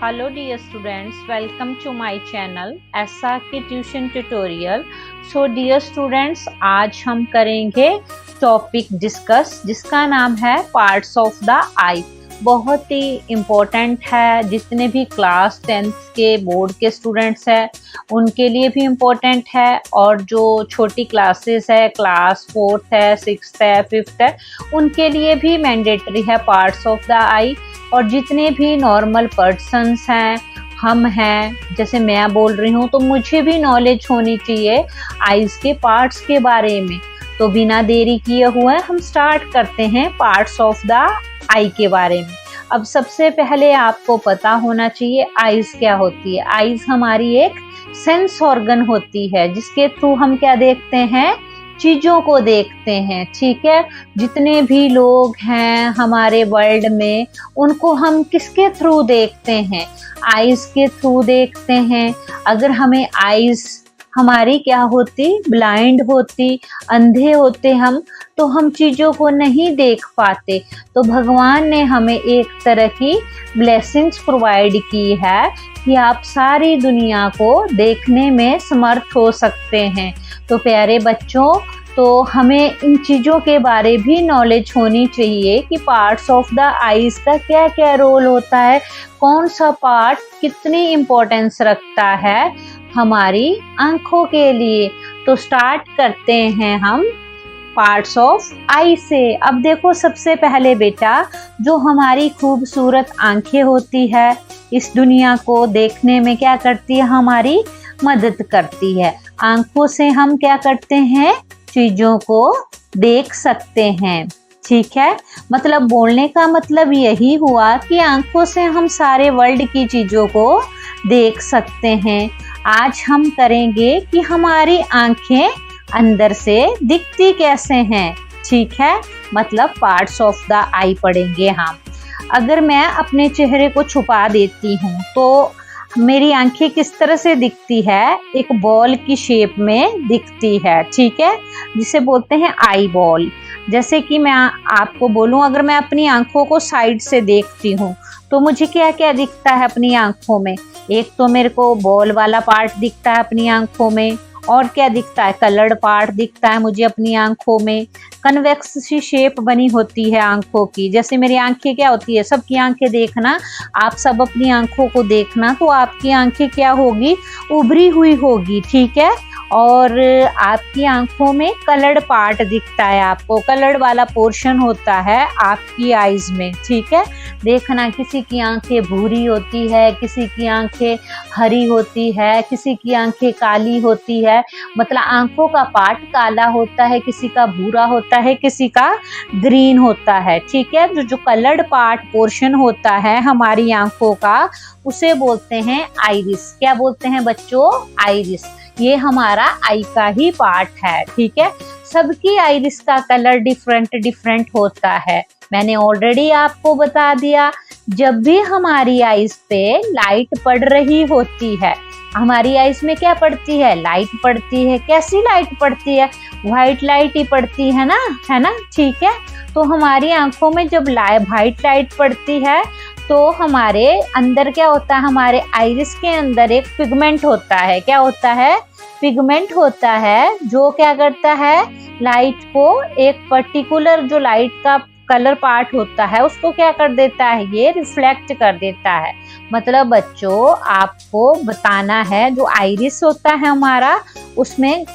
Hello dear students, welcome to my channel SRK Tuition Tutorial. So dear students, आज हम करेंगे topic discuss जिसका नाम है पार्ट्स ऑफ द आई। बहुत ही इम्पोर्टेंट है, जितने भी क्लास 10th के बोर्ड के स्टूडेंट्स हैं उनके लिए भी इम्पोर्टेंट है, और जो छोटी क्लासेस है, क्लास 4th है, 6th है, 5th है, उनके लिए भी मैंडेटरी है पार्ट्स ऑफ द आई। और जितने भी नॉर्मल पर्सन्स हैं, हम हैं, जैसे मैं बोल रही हूँ, तो मुझे भी नॉलेज होनी चाहिए आइज़ के पार्ट्स के बारे में। तो बिना देरी किए हुए हम स्टार्ट करते हैं पार्ट्स ऑफ द आई के बारे में। अब सबसे पहले आपको पता होना चाहिए आइज़ क्या होती है। आइज़ हमारी एक सेंस ऑर्गन होती है जिसके थ्रू हम क्या देखते हैं, चीज़ों को देखते हैं। ठीक है, जितने भी लोग हैं हमारे वर्ल्ड में, उनको हम किसके थ्रू देखते हैं, आइज़ के थ्रू देखते हैं। अगर हमें आइज़ हमारी क्या होती, ब्लाइंड होती, अंधे होते हम, तो हम चीज़ों को नहीं देख पाते। तो भगवान ने हमें एक तरह की ब्लेसिंग्स प्रोवाइड की है कि आप सारी दुनिया को देखने में समर्थ हो सकते हैं। तो प्यारे बच्चों, तो हमें इन चीज़ों के बारे भी नॉलेज होनी चाहिए कि पार्ट्स ऑफ द आइज़ का क्या क्या रोल होता है, कौन सा पार्ट कितनी इम्पोर्टेंस रखता है हमारी आँखों के लिए। तो स्टार्ट करते हैं हम पार्ट्स ऑफ आई से। अब देखो, सबसे पहले बेटा, जो हमारी खूबसूरत आँखें होती है, इस दुनिया को देखने में क्या करती है, हमारी मदद करती है। आँखों से हम क्या करते हैं, चीज़ों को देख सकते हैं। ठीक है, मतलब बोलने का मतलब यही हुआ कि आँखों से हम सारे वर्ल्ड की चीज़ों को देख सकते हैं। आज हम करेंगे कि हमारी आँखें अंदर से दिखती कैसे हैं। ठीक है, मतलब पार्ट्स ऑफ द आई पढ़ेंगे हम। अगर मैं अपने चेहरे को छुपा देती हूँ तो मेरी आंखें किस तरह से दिखती है, एक बॉल की शेप में दिखती है। ठीक है, जिसे बोलते हैं आई बॉल। जैसे कि मैं आपको बोलूं, अगर मैं अपनी आंखों को साइड से देखती हूँ तो मुझे क्या क्या दिखता है अपनी आंखों में। एक तो मेरे को बॉल वाला पार्ट दिखता है अपनी आंखों में, और क्या दिखता है, कलर्ड पार्ट दिखता है मुझे अपनी आंखों में। कन्वेक्स सी शेप बनी होती है आंखों की। जैसे मेरी आंखें क्या होती है, सबकी आंखें देखना, आप सब अपनी आंखों को देखना, तो आपकी आंखें क्या होगी, उभरी हुई होगी। ठीक है, और आपकी आंखों में कलर्ड पार्ट दिखता है, आपको कलर्ड वाला पोर्शन होता है आपकी आइज़ में। ठीक है, देखना, किसी की आंखें भूरी होती है, किसी की आंखें हरी होती है, किसी की आंखें काली होती है। मतलब आंखों का पार्ट काला होता है, किसी का भूरा होता है, किसी का ग्रीन होता है। ठीक है, जो कलर्ड पार्ट पोर्शन होता है हमारी आंखों का, उसे बोलते हैं आइरिस। क्या बोलते हैं बच्चों, आइरिस। ये हमारा आई का ही पार्ट है। ठीक है, सबकी आइरिस का कलर डिफरेंट डिफरेंट होता है। मैंने ऑलरेडी आपको बता दिया, जब भी हमारी आइज पे लाइट पड़ रही होती है, हमारी आइज में क्या पड़ती है, लाइट पड़ती है। कैसी लाइट पड़ती है, व्हाइट लाइट ही पड़ती है ना, है ना। ठीक है, तो हमारी आंखों में जब व्हाइट लाइट पड़ती है तो हमारे अंदर क्या होता है, हमारे आइरिस के अंदर एक पिगमेंट होता है। क्या होता है, पिगमेंट होता है, जो क्या करता है, लाइट को, एक पर्टिकुलर जो लाइट का कलर पार्ट होता है उसको क्या कर देता है, ये रिफ्लेक्ट कर देता है। मतलब बच्चों, आपको बताना है, जो आइरिस होता है हमारा, उसमें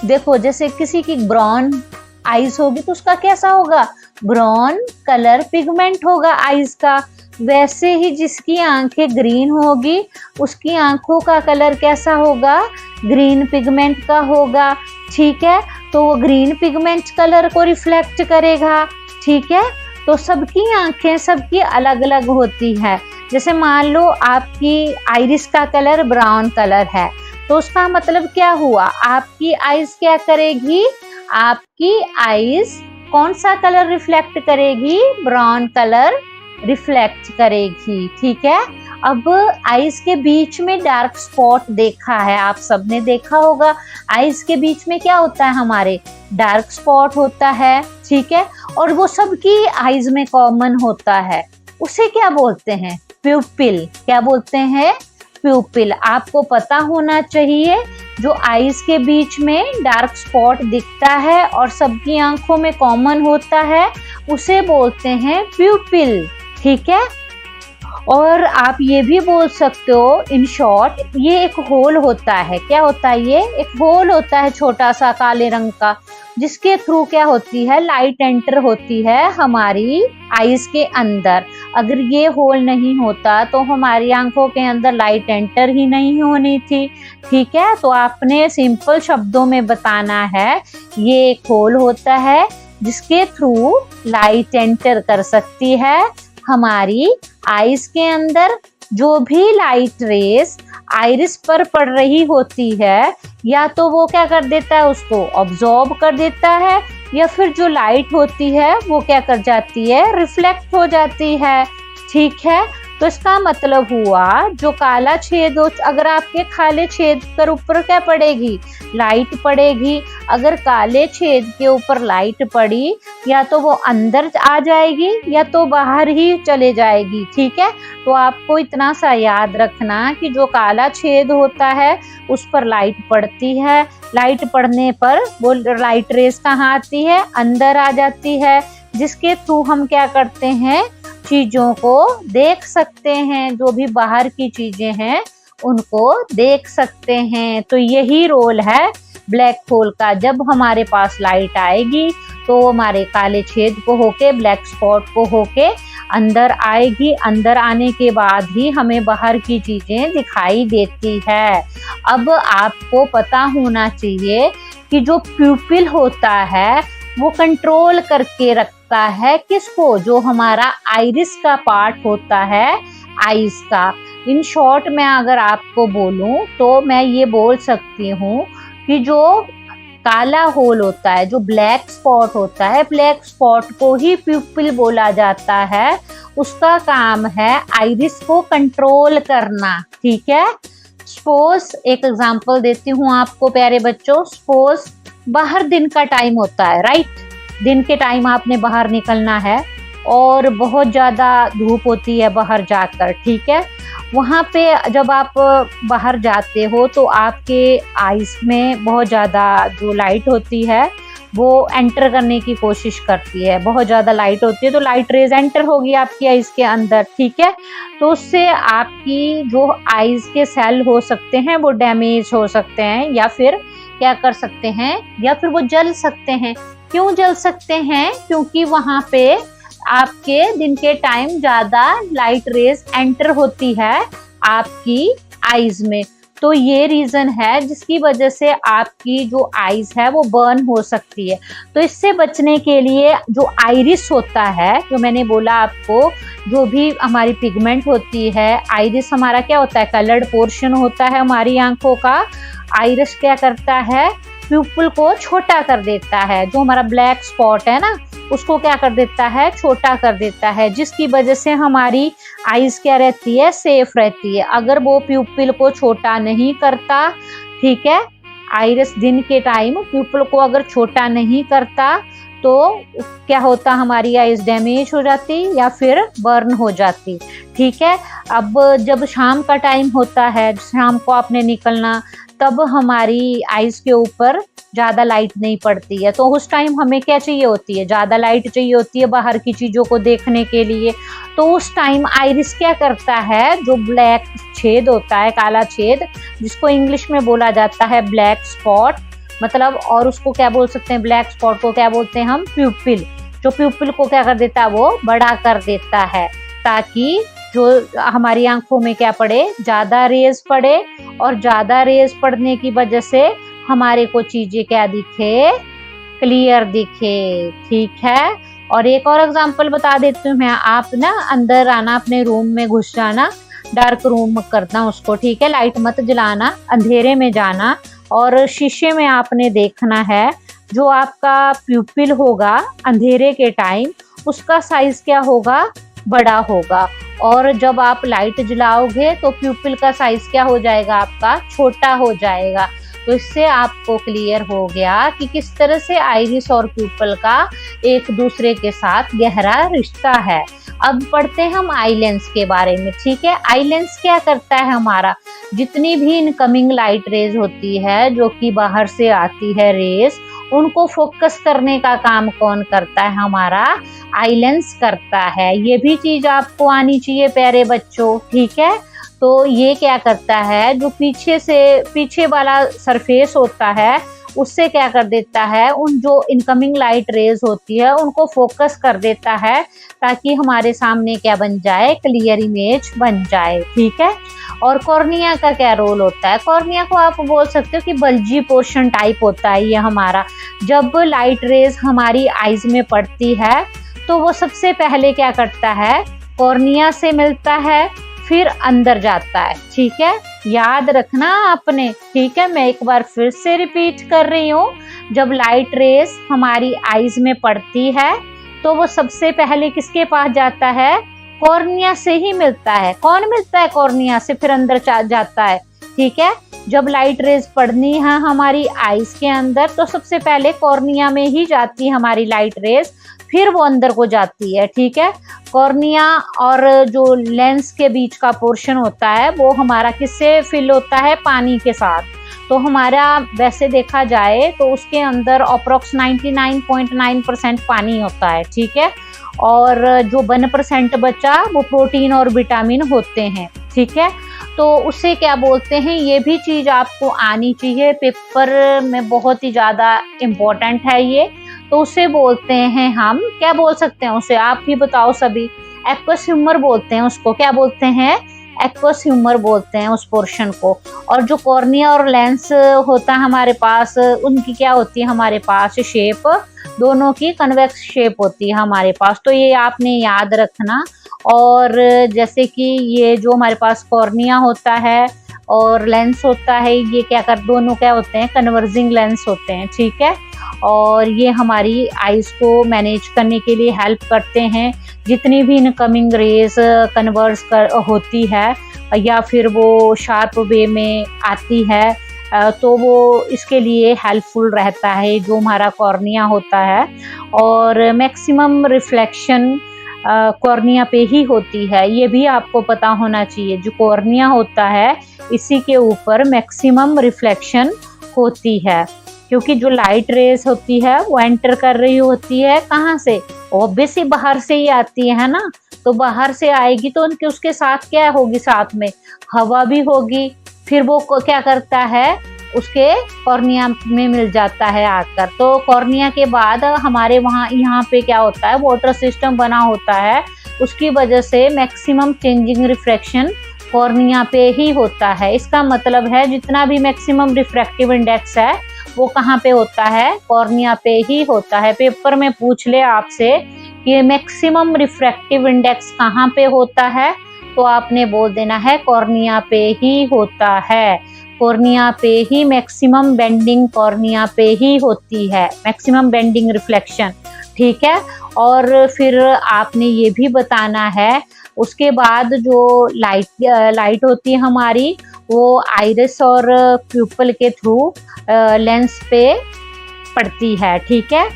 देखो, जैसे किसी की ब्राउन आइज होगी तो उसका कैसा होगा, ब्राउन कलर पिगमेंट होगा आइज का। वैसे ही जिसकी आंखें ग्रीन होगी उसकी आंखों का कलर कैसा होगा, ग्रीन पिगमेंट का होगा। ठीक है, तो वो ग्रीन पिगमेंट कलर को रिफ्लेक्ट करेगा। ठीक है, तो सबकी आंखें सबकी अलग अलग होती है। जैसे मान लो आपकी आइरिस का कलर ब्राउन कलर है, तो उसका मतलब क्या हुआ, आपकी आइज क्या करेगी, आपकी आइज कौन सा कलर रिफ्लेक्ट करेगी, ब्राउन कलर रिफ्लेक्ट करेगी। ठीक है, अब आइज के बीच में डार्क स्पॉट देखा है, आप सबने देखा होगा, आइज के बीच में क्या होता है, हमारे डार्क स्पॉट होता है। ठीक है, और वो सबकी आइज में कॉमन होता है, उसे क्या बोलते हैं, प्यूपिल। क्या बोलते हैं? प्यूपिल। आपको पता होना चाहिए जो आईज के बीच में डार्क स्पॉट दिखता है और सबकी आंखों में कॉमन होता है, उसे बोलते हैं प्यूपिल। ठीक है। और आप ये भी बोल सकते हो इन शॉर्ट, ये एक होल होता है। क्या होता है? ये एक होल होता है छोटा सा काले रंग का, जिसके थ्रू क्या होती है? लाइट एंटर होती है हमारी आईज के अंदर। अगर ये होल नहीं होता तो हमारी आंखों के अंदर लाइट एंटर ही नहीं होनी थी। ठीक है। तो आपने सिंपल शब्दों में बताना है, ये एक होल होता है जिसके थ्रू लाइट एंटर कर सकती है हमारी आईज के अंदर। जो भी लाइट रेस आइरिस पर पड़ रही होती है, या तो वो क्या कर देता है? उसको ऑब्जॉर्ब कर देता है, या फिर जो लाइट होती है वो क्या कर जाती है? रिफ्लेक्ट हो जाती है। ठीक है। तो इसका मतलब हुआ जो काला छेद हो, अगर आपके काले छेद पर ऊपर क्या पड़ेगी? लाइट पड़ेगी। अगर काले छेद के ऊपर लाइट पड़ी, या तो वो अंदर आ जाएगी या तो बाहर ही चले जाएगी। ठीक है। तो आपको इतना सा याद रखना कि जो काला छेद होता है उस पर लाइट पड़ती है। लाइट पड़ने पर वो लाइट रेस कहाँ आती है? अंदर आ जाती है, जिसके थ्रू हम क्या करते हैं? चीजों को देख सकते हैं। जो भी बाहर की चीजें हैं उनको देख सकते हैं। तो यही रोल है ब्लैक होल का। जब हमारे पास लाइट आएगी तो हमारे काले छेद को होके, ब्लैक स्पॉट को होके अंदर आएगी। अंदर आने के बाद ही हमें बाहर की चीजें दिखाई देती है। अब आपको पता होना चाहिए कि जो प्यूपिल होता है वो कंट्रोल करके रखता है किसको? जो हमारा आइरिस का पार्ट होता है आईज का। इन शॉर्ट में अगर आपको बोलूं तो मैं ये बोल सकती हूँ कि जो काला होल होता है, जो ब्लैक स्पॉट होता है, ब्लैक स्पॉट को ही प्यूपिल बोला जाता है। उसका काम है आइरिस को कंट्रोल करना। ठीक है। सपोज एक एग्जांपल देती हूँ आपको प्यारे बच्चों। सपोज बाहर दिन का टाइम होता है, राइट? दिन के टाइम आपने बाहर निकलना है और बहुत ज़्यादा धूप होती है बाहर जाकर। ठीक है। वहाँ पे जब आप बाहर जाते हो तो आपके आईज में बहुत ज़्यादा जो लाइट होती है वो एंटर करने की कोशिश करती है। बहुत ज़्यादा लाइट होती है तो लाइट रेज एंटर होगी आपकी आईज के अंदर। ठीक है। तो उससे आपकी जो आईज के सेल हो सकते हैं वो डैमेज हो सकते हैं, या फिर क्या कर सकते हैं? या फिर वो जल सकते हैं। क्यों जल सकते हैं? क्योंकि वहां पे आपके दिन के टाइम ज्यादा लाइट रेज एंटर होती है आपकी आईज में। तो ये रीजन है जिसकी वजह से आपकी जो आईज है वो बर्न हो सकती है। तो इससे बचने के लिए जो आइरिस होता है, जो मैंने बोला आपको, जो भी हमारी पिगमेंट होती है, आइरिस हमारा क्या होता है? कलर्ड पोर्शन होता है हमारी आंखों का। आइरिस क्या करता है? प्यूपिल को छोटा कर देता है। जो हमारा ब्लैक स्पॉट है ना, उसको क्या कर देता है? छोटा कर देता है, जिसकी वजह से हमारी आईज क्या रहती है? सेफ रहती है। अगर वो प्यूपिल को छोटा नहीं करता, ठीक है, आइरिस दिन के टाइम प्यूपिल को अगर छोटा नहीं करता तो क्या होता? हमारी आईज डैमेज हो जाती या फिर बर्न हो जाती। ठीक है। अब जब शाम का टाइम होता है, शाम को आपने निकलना, तब हमारी आईज के ऊपर ज़्यादा लाइट नहीं पड़ती है। तो उस टाइम हमें क्या चाहिए होती है? ज़्यादा लाइट चाहिए होती है बाहर की चीज़ों को देखने के लिए। तो उस टाइम आइरिस क्या करता है? जो ब्लैक छेद होता है, काला छेद, जिसको इंग्लिश में बोला जाता है ब्लैक स्पॉट, मतलब, और उसको क्या बोल सकते हैं? ब्लैक स्पॉट को क्या बोलते हैं हम? प्यूपिल। जो प्यूपिल को क्या कर देता है? वो बड़ा कर देता है, ताकि जो हमारी आंखों में क्या पड़े? ज़्यादा रेज पड़े, और ज़्यादा रेज पड़ने की वजह से हमारे को चीजें क्या दिखे? क्लियर दिखे। ठीक है। और एक और एग्जांपल बता देती हूँ मैं। आप ना अंदर आना, अपने रूम में घुस जाना, डार्क रूम करना उसको। ठीक है। लाइट मत जलाना, अंधेरे में जाना, और शीशे में आपने देखना है जो आपका प्यूपिल होगा अंधेरे के टाइम, उसका साइज क्या होगा? बड़ा होगा। और जब आप लाइट जलाओगे तो प्यूपिल का साइज क्या हो जाएगा? आपका छोटा हो जाएगा। तो इससे आपको क्लियर हो गया कि किस तरह से आइरिस और प्यूपिल का एक दूसरे के साथ गहरा रिश्ता है। अब पढ़ते हैं हम आई लेंस के बारे में, ठीक है। आई लेंस क्या करता है, हमारा जितनी भी इनकमिंग लाइट रेज होती है जो कि बाहर से आती है रेज, उनको फोकस करने का काम कौन करता है, हमारा आई लेंस करता है। ये भी चीज आपको आनी चाहिए प्यारे बच्चों, ठीक है। तो ये क्या करता है, जो पीछे वाला सरफेस होता है उससे क्या कर देता है, उन जो इनकमिंग लाइट रेज होती है उनको फोकस कर देता है, ताकि हमारे सामने क्या बन जाए, क्लियर इमेज बन जाए, ठीक है। और कॉर्निया का क्या रोल होता है, कॉर्निया को आप बोल सकते हो कि बल्जी पोर्शन टाइप होता है ये हमारा। जब लाइट रेज हमारी आईज में पड़ती है तो वो सबसे पहले क्या करता है, कॉर्निया से मिलता है, फिर अंदर जाता है, ठीक है। याद रखना आपने, ठीक है। मैं एक बार फिर से रिपीट कर रही हूँ, जब लाइट रेज हमारी आईज में पड़ती है तो वो सबसे पहले किसके पास जाता है, कॉर्निया से ही मिलता है। कौन मिलता है, कॉर्निया से, फिर अंदर जाता है, ठीक है। जब लाइट रेज पड़नी है हमारी आईज के अंदर तो सबसे पहले कॉर्निया में ही जाती है हमारी लाइट रेज, फिर वो अंदर को जाती है, ठीक है। कॉर्निया और जो लेंस के बीच का पोर्शन होता है वो हमारा किससे फिल होता है, पानी के साथ। तो हमारा वैसे देखा जाए तो उसके अंदर अप्रोक्स 99.9% पानी होता है, ठीक है। और जो 1% बचा वो प्रोटीन और विटामिन होते हैं, ठीक है। तो उससे क्या बोलते हैं, ये भी चीज आपको आनी चाहिए, पेपर में बहुत ही ज्यादा इम्पोर्टेंट है ये। तो उसे बोलते हैं हम, क्या बोल सकते हैं उसे, आप भी बताओ सभी। एक्वस ह्यूमर बोलते हैं उसको, क्या बोलते हैं, एक्वस ह्यूमर बोलते हैं उस पोर्शन को। और जो कॉर्निया और लेंस होता है हमारे पास, उनकी क्या होती है हमारे पास शेप, दोनों की कन्वेक्स शेप होती है हमारे पास। तो ये आपने याद रखना। और जैसे कि ये जो हमारे पास कॉर्निया होता है और लेंस होता है, ये दोनों क्या होते हैं, कन्वर्जिंग लेंस होते हैं, ठीक है। और ये हमारी आईज को मैनेज करने के लिए हेल्प करते हैं। जितनी भी इनकमिंग रेज होती है या फिर वो शार्प वे में आती है, तो वो इसके लिए हेल्पफुल रहता है जो हमारा कॉर्निया होता है। और मैक्सिमम रिफ्लेक्शन कॉर्निया पे ही होती है, ये भी आपको पता होना चाहिए। जो कॉर्निया होता है इसी के ऊपर मैक्सिमम रिफ्लेक्शन होती है, क्योंकि जो लाइट रेज होती है वो एंटर कर रही होती है कहाँ से, ऑब्वियसली बाहर से ही आती है ना। तो बाहर से आएगी तो उनके उसके साथ क्या होगी, साथ में हवा भी होगी, फिर वो क्या करता है, उसके कॉर्निया में मिल जाता है आकर। तो कॉर्निया के बाद हमारे यहाँ पे क्या होता है, वाटर सिस्टम बना होता है, उसकी वजह से मैक्सिमम चेंजिंग रिफ्रैक्शन कॉर्निया पे ही होता है। इसका मतलब है जितना भी मैक्सिमम रिफ्रैक्टिव इंडेक्स है वो कहाँ पे होता है, कॉर्निया पे ही होता है। पेपर में पूछ ले आपसे कि मैक्सिमम रिफ्रैक्टिव इंडेक्स कहाँ पे होता है, तो आपने बोल देना है कॉर्निया पे ही होता है। कॉर्निया पे ही मैक्सिमम बेंडिंग कॉर्निया पे ही होती है, मैक्सिमम बेंडिंग रिफ्लेक्शन, ठीक है। और फिर आपने ये भी बताना है, उसके बाद जो लाइट होती है हमारी वो आइरिस और प्यूपल के थ्रू लेंस पे पड़ती है, ठीक है।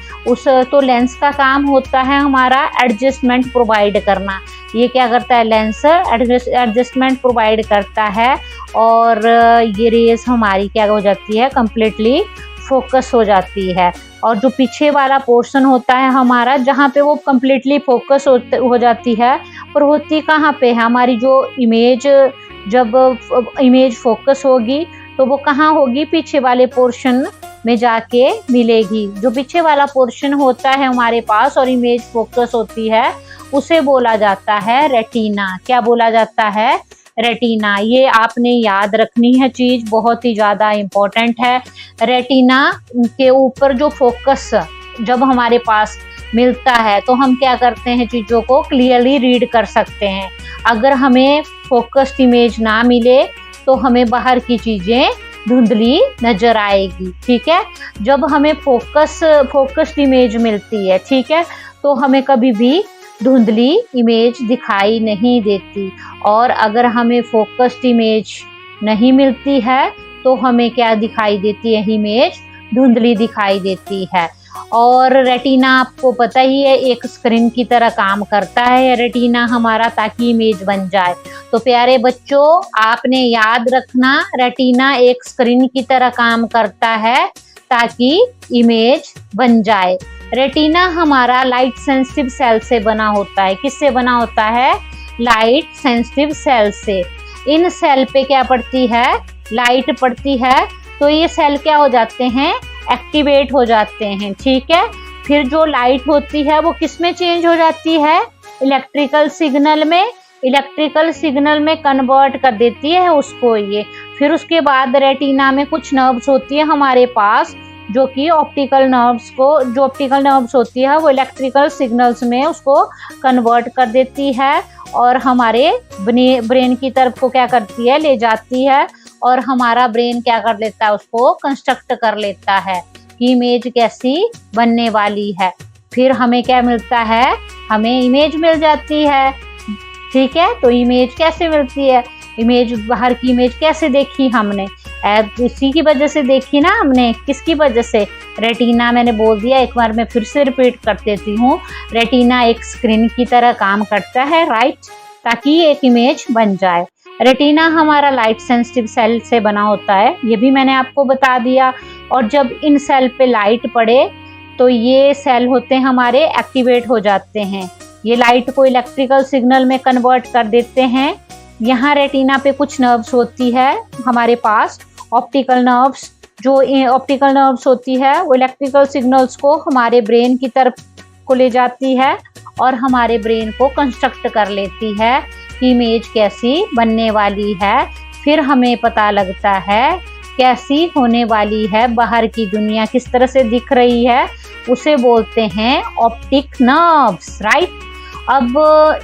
तो लेंस का काम होता है हमारा एडजस्टमेंट प्रोवाइड करना। ये क्या करता है, लेंस एडजस्टमेंट प्रोवाइड करता है और ये रेस हमारी क्या हो जाती है, कंप्लीटली फोकस हो जाती है। और जो पीछे वाला पोर्शन होता है हमारा, जहाँ पे वो कंप्लीटली फोकस हो जाती है, पर होती कहाँ पे है हमारी जो इमेज, जब इमेज फोकस होगी तो वो कहाँ होगी, पीछे वाले पोर्शन में जाके मिलेगी। जो पीछे वाला पोर्शन होता है हमारे पास और इमेज फोकस होती है, उसे बोला जाता है रेटिना। क्या बोला जाता है, रेटिना। ये आपने याद रखनी है चीज, बहुत ही ज्यादा इम्पोर्टेंट है। रेटिना के ऊपर जो फोकस जब हमारे पास मिलता है तो हम क्या करते हैं, चीजों को क्लियरली रीड कर सकते हैं। अगर हमें फोकस्ड इमेज ना मिले तो हमें बाहर की चीजें धुंधली नजर आएगी, ठीक है। जब हमें फोकस्ड इमेज मिलती है, ठीक है, तो हमें कभी भी धुंधली इमेज दिखाई नहीं देती। और अगर हमें फोकस्ड इमेज नहीं मिलती है तो हमें क्या दिखाई देती है, इमेज धुंधली दिखाई देती है। और रेटिना आपको पता ही है एक स्क्रीन की तरह काम करता है रेटिना हमारा, ताकि इमेज बन जाए। तो प्यारे बच्चों, आपने याद रखना रेटिना एक स्क्रीन की तरह काम करता है ताकि इमेज बन जाए। रेटिना हमारा लाइट सेंसिटिव सेल से बना होता है। किससे बना होता है? लाइट सेंसिटिव सेल से। इन सेल पे क्या पड़ती है? लाइट पड़ती है, तो ये सेल क्या हो जाते हैं? एक्टिवेट हो जाते हैं। ठीक है, फिर जो लाइट होती है वो किस में चेंज हो जाती है? इलेक्ट्रिकल सिग्नल में। इलेक्ट्रिकल सिग्नल में कन्वर्ट कर देती है उसको ये। फिर उसके बाद रेटिना में कुछ नर्व्स होती है हमारे पास, जो कि ऑप्टिकल नर्व्स होती है वो इलेक्ट्रिकल सिग्नल्स में उसको कन्वर्ट कर देती है और हमारे ब्रेन की तरफ को क्या करती है? ले जाती है। और हमारा ब्रेन क्या कर लेता है? उसको कंस्ट्रक्ट कर लेता है कि इमेज कैसी बनने वाली है। फिर हमें क्या मिलता है? हमें इमेज मिल जाती है। ठीक है, तो इमेज कैसे मिलती है? इमेज, बाहर की इमेज कैसे देखी हमने? इसी की वजह से देखी ना हमने। किसकी वजह से? रेटिना। मैंने बोल दिया, एक बार मैं फिर से रिपीट कर देती हूँ। रेटिना एक स्क्रीन की तरह काम करता है, राइट, ताकि एक इमेज बन जाए। रेटिना हमारा लाइट सेंसिटिव सेल से बना होता है, ये भी मैंने आपको बता दिया। और जब इन सेल पे लाइट पड़े तो ये सेल होते हैं हमारे एक्टिवेट हो जाते हैं। ये लाइट को इलेक्ट्रिकल सिग्नल में कन्वर्ट कर देते हैं। यहाँ रेटिना पे कुछ नर्व्स होती है हमारे पास, ऑप्टिकल नर्व्स। जो ऑप्टिकल नर्व्स होती है वो इलेक्ट्रिकल सिग्नल्स को हमारे ब्रेन की तरफ को ले जाती है और हमारे ब्रेन को कंस्ट्रक्ट कर लेती है कि इमेज कैसी बनने वाली है। फिर हमें पता लगता है कैसी होने वाली है, बाहर की दुनिया किस तरह से दिख रही है, उसे बोलते हैं ऑप्टिक नर्व्स, राइट। अब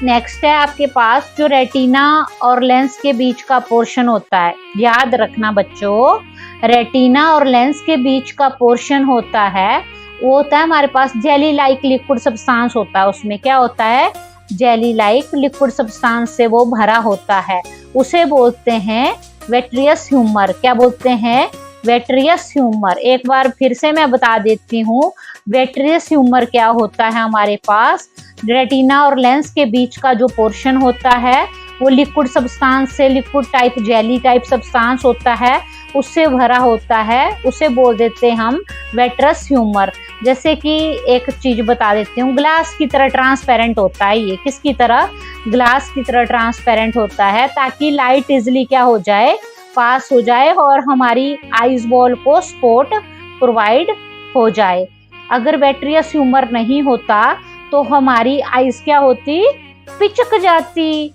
नेक्स्ट है आपके पास जो रेटिना और लेंस के बीच का पोर्शन होता है। याद रखना बच्चों, रेटिना और लेंस के बीच का पोर्शन होता है, वो होता है हमारे पास जेली लाइक लिक्विड सब्सटेंस होता है। उसमें क्या होता है? जेली लाइक लिक्विड सब्सटेंस से वो भरा होता है। उसे बोलते हैं वेट्रियस ह्यूमर। क्या बोलते हैं? वेट्रियस ह्यूमर। एक बार फिर से मैं बता देती हूँ, वेट्रियस ह्यूमर क्या होता है? हमारे पास रेटिना और लेंस के बीच का जो पोर्शन होता है वो लिक्विड सब्सटेंस से, liquid type jelly type substance होता है, उससे भरा होता है। उसे बोल देते हैं हम वेट्रस ह्यूमर। जैसे कि एक चीज बता देती हूँ, ग्लास की तरह ट्रांसपेरेंट होता है ये। किसकी तरह? ग्लास की तरह ट्रांसपेरेंट होता है, ताकि लाइट इजिली क्या हो जाए? पास हो जाए और हमारी आइज बॉल को सपोर्ट प्रोवाइड हो जाए। अगर वेट्रियस ह्यूमर नहीं होता तो हमारी आइज क्या होती? पिचक जाती।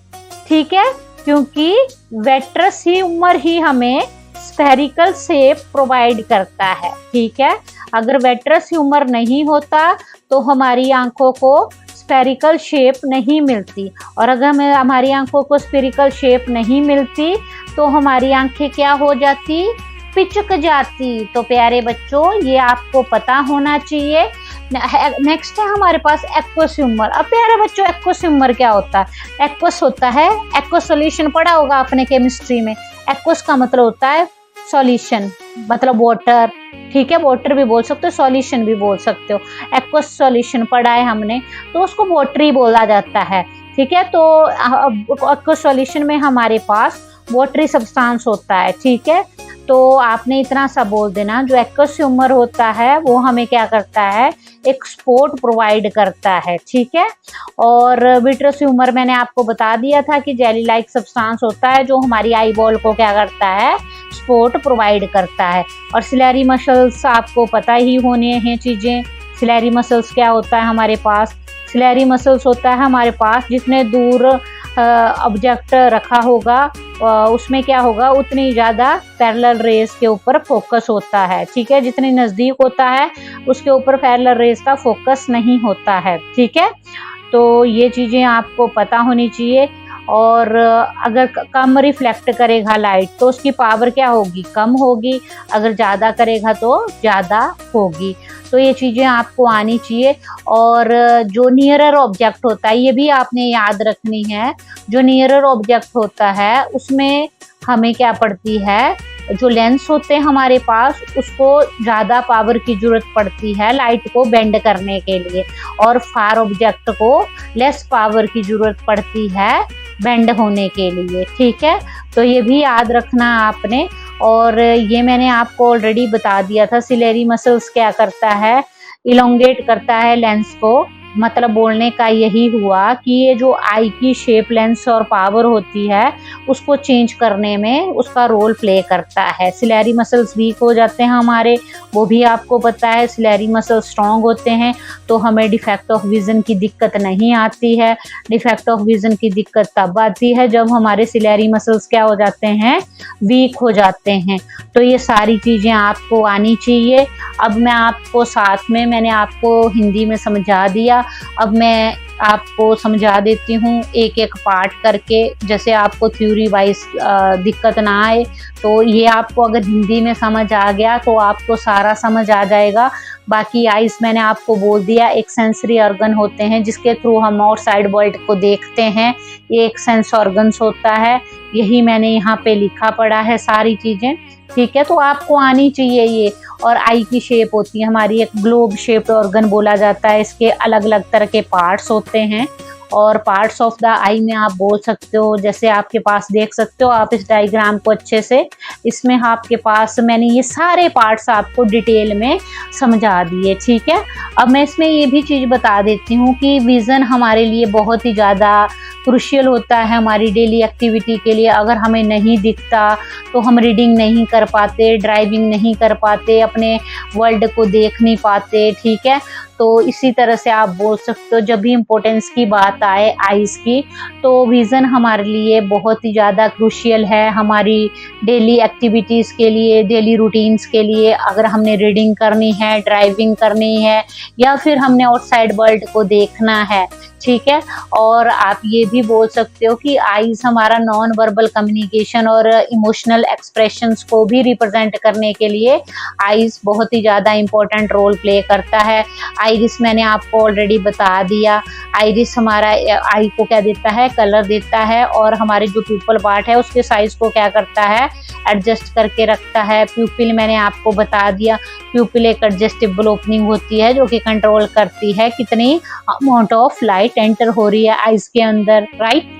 ठीक है, क्योंकि वेट्रस ह्यूमर ही हमें स्फेरिकल शेप प्रोवाइड करता है। ठीक है, अगर वेट्रस ह्यूमर नहीं होता तो हमारी आंखों को स्फेरिकल शेप नहीं मिलती, और अगर हमारी आंखों को स्फेरिकल शेप नहीं मिलती तो हमारी आंखें क्या हो जाती? पिचक जाती। तो प्यारे बच्चों, ये आपको पता होना चाहिए। नेक्स्ट है हमारे पास एक्वस ह्यूमर। अब प्यारे बच्चों, एक्वस ह्यूमर क्या होता है? एक्वस होता है, एक्वस सॉल्यूशन पढ़ा होगा आपने केमिस्ट्री में। एक्वस का मतलब होता है सॉल्यूशन, मतलब वाटर। ठीक है, वाटर भी बोल सकते हो, सॉल्यूशन भी बोल सकते हो। एक्वस सॉल्यूशन पढ़ा है हमने, तो उसको वाटरी बोला जाता है। ठीक है, तो एक्वस सॉल्यूशन में हमारे पास वाटरी सब्सटेंस होता है। ठीक है, तो आपने इतना सा बोल देना, जो एक्वस ह्यूमर होता है वो हमें क्या करता है? एक सपोर्ट प्रोवाइड करता है। ठीक है, और विट्रस ह्यूमर मैंने आपको बता दिया था कि जेली लाइक सब्सटेंस होता है जो हमारी आई बॉल को क्या करता है? सपोर्ट प्रोवाइड करता है। और सिलेरी मसल्स आपको पता ही होने हैं चीजें। सिलेरी मसल्स क्या होता है हमारे पास? सिलेरी मसल्स होता है हमारे पास जितने दूर ऑब्जेक्ट रखा होगा उसमें क्या होगा? उतनी ज़्यादा पैरेलल रेस के ऊपर फोकस होता है। ठीक है, जितनी नज़दीक होता है उसके ऊपर पैरेलल रेस का फोकस नहीं होता है। ठीक है, तो ये चीज़ें आपको पता होनी चाहिए। और अगर कम रिफ्लेक्ट करेगा लाइट तो उसकी पावर क्या होगी? कम होगी। अगर ज़्यादा करेगा तो ज़्यादा होगी। तो ये चीज़ें आपको आनी चाहिए। और जो नियरर ऑब्जेक्ट होता है ये भी आपने याद रखनी है। जो नियरर ऑब्जेक्ट होता है उसमें हमें क्या पड़ती है? जो लेंस होते हैं हमारे पास उसको ज़्यादा पावर की ज़रूरत पड़ती है लाइट को बेंड करने के लिए, और फार ऑब्जेक्ट को लेस पावर की ज़रूरत पड़ती है बेंड होने के लिए। ठीक है, तो ये भी याद रखना आपने। और ये मैंने आपको ऑलरेडी बता दिया था, सिलेरी मसल्स क्या करता है, इलोंगेट करता है लेंस को। मतलब बोलने का यही हुआ कि ये जो आई की शेप, लेंस और पावर होती है उसको चेंज करने में उसका रोल प्ले करता है। सिलेरी मसल्स वीक हो जाते हैं हमारे, वो भी आपको पता है। सिलेरी मसल स्ट्रॉन्ग होते हैं तो हमें डिफेक्ट ऑफ विजन की दिक्कत नहीं आती है। डिफेक्ट ऑफ विजन की दिक्कत तब आती है जब हमारे सिलेरी मसल्स क्या हो जाते हैं, वीक हो जाते हैं। तो ये सारी चीज़ें आपको आनी चाहिए। अब मैं आपको साथ में, मैंने आपको हिंदी में समझा दिया, अब मैं आपको समझा देती हूँ एक एक पार्ट करके, जैसे आपको थ्योरी वाइज दिक्कत ना आए। तो ये आपको अगर हिंदी में समझ आ गया तो आपको सारा समझ आ जाएगा। बाकी आइज मैंने आपको बोल दिया, एक सेंसरी ऑर्गन होते हैं जिसके थ्रू हम आउटसाइड वर्ल्ड को देखते हैं, ये एक सेंस ऑर्गन्स होता है। यही मैंने यहाँ पे लिखा पड़ा है सारी चीज़ें। ठीक है, तो आपको आनी चाहिए ये। और आई की शेप होती है हमारी, एक ग्लोब शेप्ड ऑर्गन बोला जाता है। इसके अलग अलग तरह के पार्ट्स होते हैं, और पार्ट्स ऑफ द आई में आप बोल सकते हो, जैसे आपके पास देख सकते हो आप इस डायग्राम को अच्छे से, इसमें आपके पास मैंने ये सारे पार्ट्स आपको डिटेल में समझा दिए। ठीक है, अब मैं इसमें ये भी चीज़ बता देती हूँ कि विज़न हमारे लिए बहुत ही ज़्यादा क्रुशियल होता है हमारी डेली एक्टिविटी के लिए। अगर हमें नहीं दिखता तो हम रीडिंग नहीं कर पाते, ड्राइविंग नहीं कर पाते, अपने वर्ल्ड को देख नहीं पाते। ठीक है, तो इसी तरह से आप बोल सकते हो जब भी इम्पोर्टेंस की बात आए आइज़ की, तो विज़न हमारे लिए बहुत ही ज़्यादा क्रुशियल है हमारी डेली एक्टिविटीज़ के लिए, डेली रूटीन्स के लिए। अगर हमने रीडिंग करनी है, ड्राइविंग करनी है, या फिर हमने आउटसाइड वर्ल्ड को देखना है। ठीक है, और आप ये भी बोल सकते हो कि आइज़ हमारा नॉन वर्बल कम्युनिकेशन और इमोशनल एक्सप्रेशंस को भी रिप्रेजेंट करने के लिए आइज़ बहुत ही ज़्यादा इम्पोर्टेंट रोल प्ले करता है। आइरिस मैंने आपको ऑलरेडी बता दिया, आइरिस हमारा आई को क्या देता है, कलर देता है, और हमारे जो प्यूपल पार्ट है उसके साइज को क्या करता है, एडजस्ट करके रखता है। प्यूपिल मैंने आपको बता दिया, प्यूपिल एक एडजस्टेबल ओपनिंग होती है जो कि कंट्रोल करती है कितनी अमाउंट ऑफ लाइट एंटर हो रही है आइज के अंदर, राइट।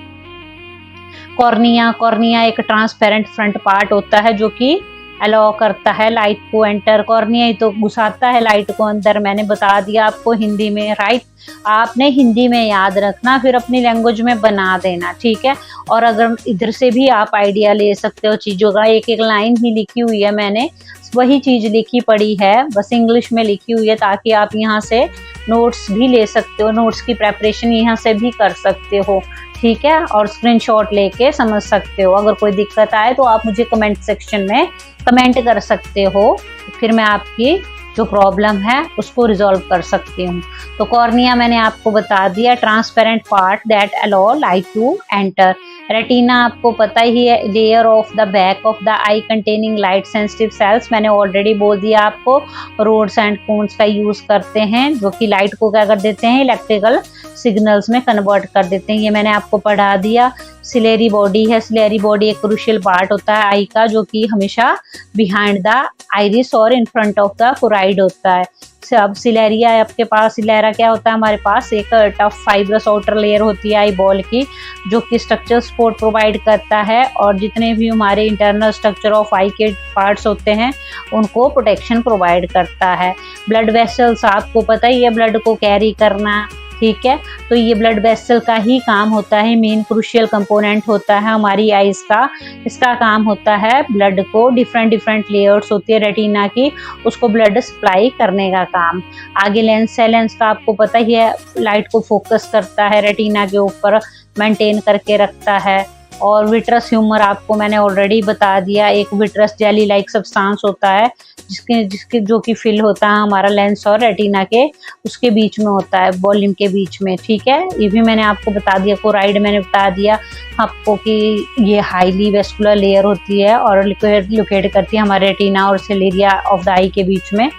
कॉर्निया, कॉर्निया एक ट्रांसपेरेंट फ्रंट पार्ट होता है जो कि अलाउ करता है लाइट को एंटर। कॉर्निया ही तो घुसाता है लाइट को अंदर, मैंने बता दिया आपको हिंदी में, राइट। आपने हिंदी में याद रखना, फिर अपनी लैंग्वेज में बना देना। ठीक है, और अगर इधर से भी आप आइडिया ले सकते हो चीज़ों का, एक एक लाइन ही लिखी हुई है मैंने, वही चीज़ लिखी पड़ी है, बस इंग्लिश में लिखी हुई है, ताकि आप यहाँ से नोट्स भी ले सकते हो, नोट्स की प्रेपरेशन यहाँ से भी कर सकते हो। ठीक है, और स्क्रीनशॉट लेके समझ सकते हो। अगर कोई दिक्कत आए तो आप मुझे कमेंट सेक्शन में कमेंट कर सकते हो, फिर मैं आपकी जो प्रॉब्लम है उसको रिजॉल्व कर सकती हूँ। तो कॉर्निया मैंने आपको बता दिया, transparent part that allow light to enter. Retina आपको पता ही है, layer of the back of the eye containing light sensitive cells, मैंने ऑलरेडी बोल दिया आपको। रोड्स एंड कोन्स का यूज़ करते हैं जो कि लाइट को क्या कर देते हैं, इलेक्ट्रिकल सिग्नल्स में कन्वर्ट कर देते हैं, ये मैंने आपको पढ़ा दिया। सिलेरी बॉडी है, सिलेरी बॉडी एक क्रूशियल पार्ट होता है आई का जो कि हमेशा बिहाइंड द आइरिस और in front of the choroid होता है। अब सिलेरिया है आपके पास, सिलेरा क्या होता है हमारे पास, एक टफ फाइब्रस आउटर लेयर होती है आई बॉल की जो कि स्ट्रक्चर सपोर्ट प्रोवाइड करता है, और जितने भी हमारे इंटरनल स्ट्रक्चर ऑफ आई के पार्ट्स होते हैं उनको प्रोटेक्शन प्रोवाइड करता है। ब्लड वेसल्स आपको पता ही है, ब्लड को कैरी करना। ठीक है, तो ये ब्लड वेसल का ही काम होता है, मेन क्रूशियल कंपोनेंट होता है हमारी आइज का। इसका काम होता है ब्लड को, डिफरेंट डिफरेंट लेयर्स होती है रेटिना की, उसको ब्लड सप्लाई करने का काम। आगे लेंस है, लेंस का आपको पता ही है, लाइट को फोकस करता है, रेटिना के ऊपर मेंटेन करके रखता है। और विट्रस ह्यूमर आपको मैंने ऑलरेडी बता दिया, एक विट्रस जेली लाइक सब्सटेंस होता है जिसके जो कि फिल होता है हमारा लेंस और रेटिना के उसके बीच में होता है, वॉल्यूम के बीच में। ठीक है, ये भी मैंने आपको बता दिया। कोराइड मैंने बता दिया आपको कि ये हाईली वेस्कुलर लेयर होती है और लोकेट करती है हमारे रेटिना और सिलेरिया ऑफ द आई के बीच में।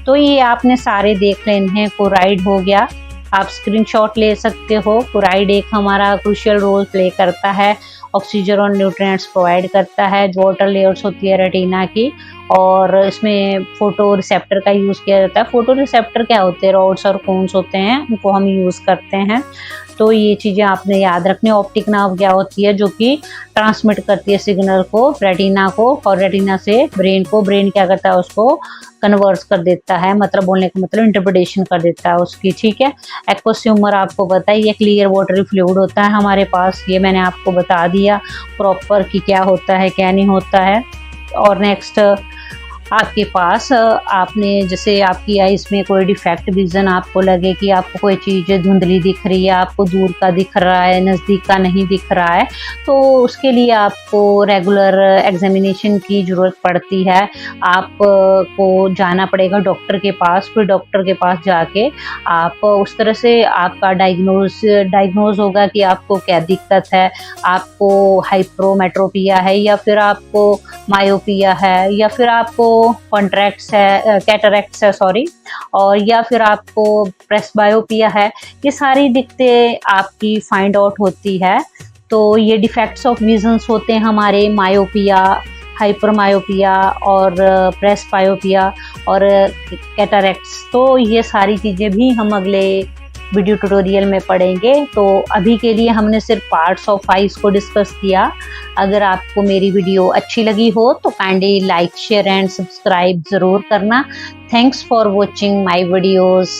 तो ये आपने सारे देख लेने हैं। कोराइड हो गया, आप स्क्रीनशॉट ले सकते हो। कोराइड एक हमारा क्रूशियल रोल प्ले करता है, ऑक्सीजन और न्यूट्रिएंट्स प्रोवाइड करता है। जो आउटर लेयर्स होती है रेटिना की, और इसमें फोटो रिसेप्टर का यूज़ किया जाता है। फोटो रिसेप्टर क्या होते हैं? रोड्स और कोन्स होते हैं, उनको हम यूज़ करते हैं। तो ये चीज़ें आपने याद रखनी। ऑप्टिक नर्व क्या होती है? जो कि ट्रांसमिट करती है सिग्नल को रेटिना को, और रेटिना से ब्रेन को। ब्रेन क्या करता है? उसको कन्वर्स कर देता है, मतलब बोलने का मतलब इंटरप्रिटेशन कर देता है उसकी, ठीक है। एक्वस ह्यूमर आपको पता ही है, क्लियर वाटरी फ्लूइड होता है हमारे पास, ये मैंने आपको बता दिया प्रॉपर कि क्या होता है क्या नहीं होता है। और नेक्स्ट आपके पास आपने जैसे आपकी आइज़ में कोई डिफेक्ट विज़न आपको लगे कि आपको कोई चीज़ धुंधली दिख रही है, आपको दूर का दिख रहा है, नज़दीक का नहीं दिख रहा है, तो उसके लिए आपको रेगुलर एग्जामिनेशन की ज़रूरत पड़ती है। आपको जाना पड़ेगा डॉक्टर के पास, फिर डॉक्टर के पास जाके आप उस तरह से आपका डायग्नोज होगा कि आपको क्या दिक्कत है। आपको हाइपरोमेट्रोपिया है, या फिर आपको मायोपिया है, या फिर आपको कॉन्ट्रैक्ट्स है, कैटरैक्ट्स है सॉरी, और या फिर आपको प्रेसबायोपिया है। ये सारी दिक्कतें आपकी फाइंड आउट होती है। तो ये डिफेक्ट्स ऑफ विजन्स होते हैं हमारे, मायोपिया, हाइपरमायोपिया और प्रेसबायोपिया और कैटरैक्ट्स। तो ये सारी चीज़ें भी हम अगले वीडियो ट्यूटोरियल में पढ़ेंगे। तो अभी के लिए हमने सिर्फ पार्ट्स ऑफ आइज को डिस्कस किया। अगर आपको मेरी वीडियो अच्छी लगी हो तो kindly like, share and subscribe ज़रूर करना। Thanks for watching my videos.